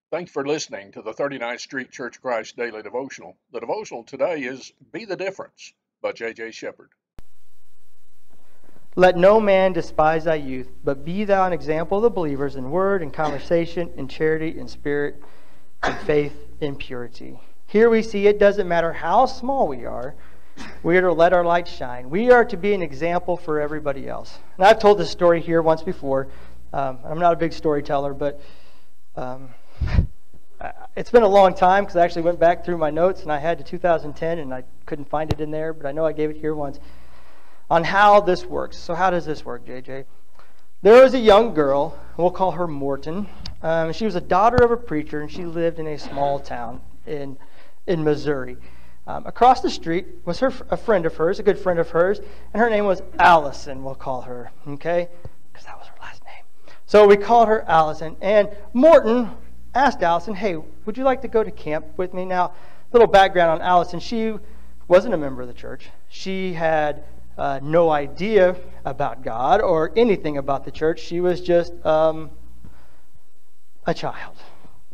Thank you for listening to the 39th Street Church of Christ Daily Devotional. The devotional today is Be the Difference by J.J. Shepherd. Let no man despise thy youth, but be thou an example of the believers in word, in conversation, in charity, in spirit, in faith, in purity. Here we see it doesn't matter how small we are to let our light shine. We are to be an example for everybody else. And I've told this story here once before. I'm not a big storyteller, but it's been a long time because I actually went back through my notes and I had to 2010 and I couldn't find it in there, but I know I gave it here once on how this works. So how does this work, JJ? There was a young girl, we'll call her Morton. She was a daughter of a preacher and she lived in a small town in Missouri. Across the street was a friend of hers, a good friend of hers, and her name was Allison, we'll call her, okay? Because that was her last name. So we called her Allison, and Morton asked Allison, hey, would you like to go to camp with me? Now, little background on Allison, she wasn't a member of the church. She had no idea about God or anything about the church. She was just a child,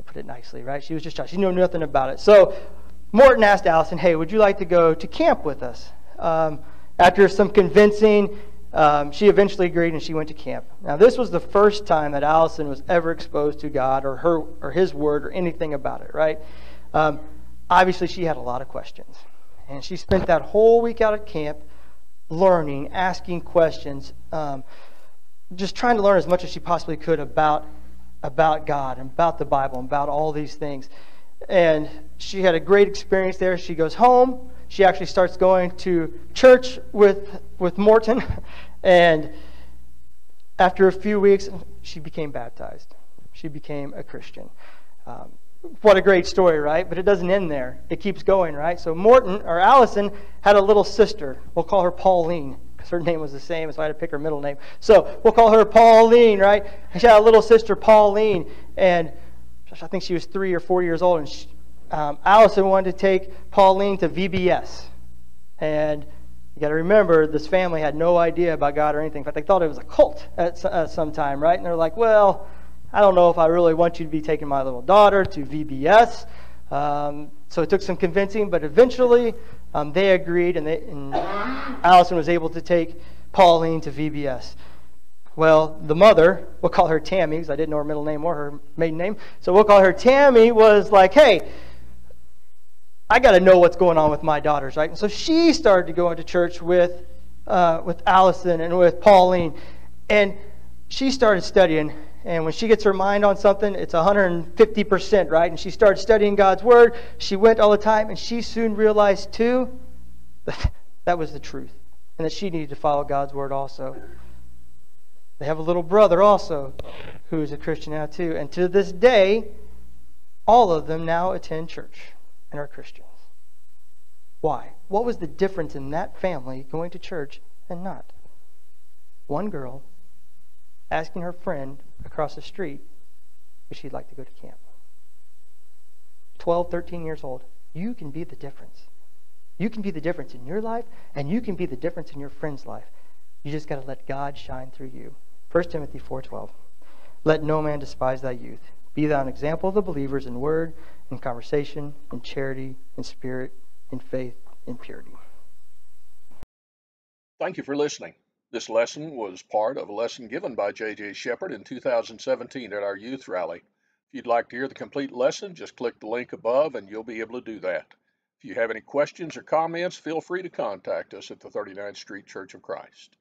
put it nicely, right? She was just a child. She knew nothing about it. So Morton asked Allison, hey, would you like to go to camp with us? After some convincing, she eventually agreed and she went to camp. Now, this was the first time that Allison was ever exposed to God or his word or anything about it, right? Obviously, she had a lot of questions. And she spent that whole week out at camp learning, asking questions, just trying to learn as much as she possibly could about God and about the Bible and about all these things. And she had a great experience there. She goes home. She actually starts going to church with Morton. And after a few weeks, she became baptized. She became a Christian. What a great story, right? But it doesn't end there. It keeps going, right? So Morton, or Allison, had a little sister. We'll call her Pauline, because her name was the same, so I had to pick her middle name. So we'll call her Pauline, right? And she had a little sister, Pauline, and I think she was 3 or 4 years old, and Allison wanted to take Pauline to VBS. And you got to remember, this family had no idea about God or anything. In fact, they thought it was a cult at some time, right? And they're like, well, I don't know if I really want you to be taking my little daughter to VBS. So it took some convincing, but eventually they agreed, and Allison was able to take Pauline to VBS. Well, the mother, we'll call her Tammy, because I didn't know her middle name or her maiden name, so we'll call her Tammy, was like, hey, I got to know what's going on with my daughters, right? And so she started to go into church with Allison and with Pauline, and she started studying. And when she gets her mind on something, it's 150%, right? And she started studying God's Word. She went all the time, and she soon realized, too, that was the truth, and that she needed to follow God's Word also. They have a little brother also who is a Christian now, too. And to this day, all of them now attend church and are Christians. Why? What was the difference in that family going to church and not? One girl asking her friend across the street if she'd like to go to camp. 12, 13 years old. You can be the difference. You can be the difference in your life, and you can be the difference in your friend's life. You just got to let God shine through you. 1 Timothy 4:12. Let no man despise thy youth. Be thou an example of the believers in word, in conversation, in charity, in spirit, in faith, in purity. Thank you for listening. This lesson was part of a lesson given by J.J. Shepherd in 2017 at our youth rally. If you'd like to hear the complete lesson, just click the link above and you'll be able to do that. If you have any questions or comments, feel free to contact us at the 39th Street Church of Christ.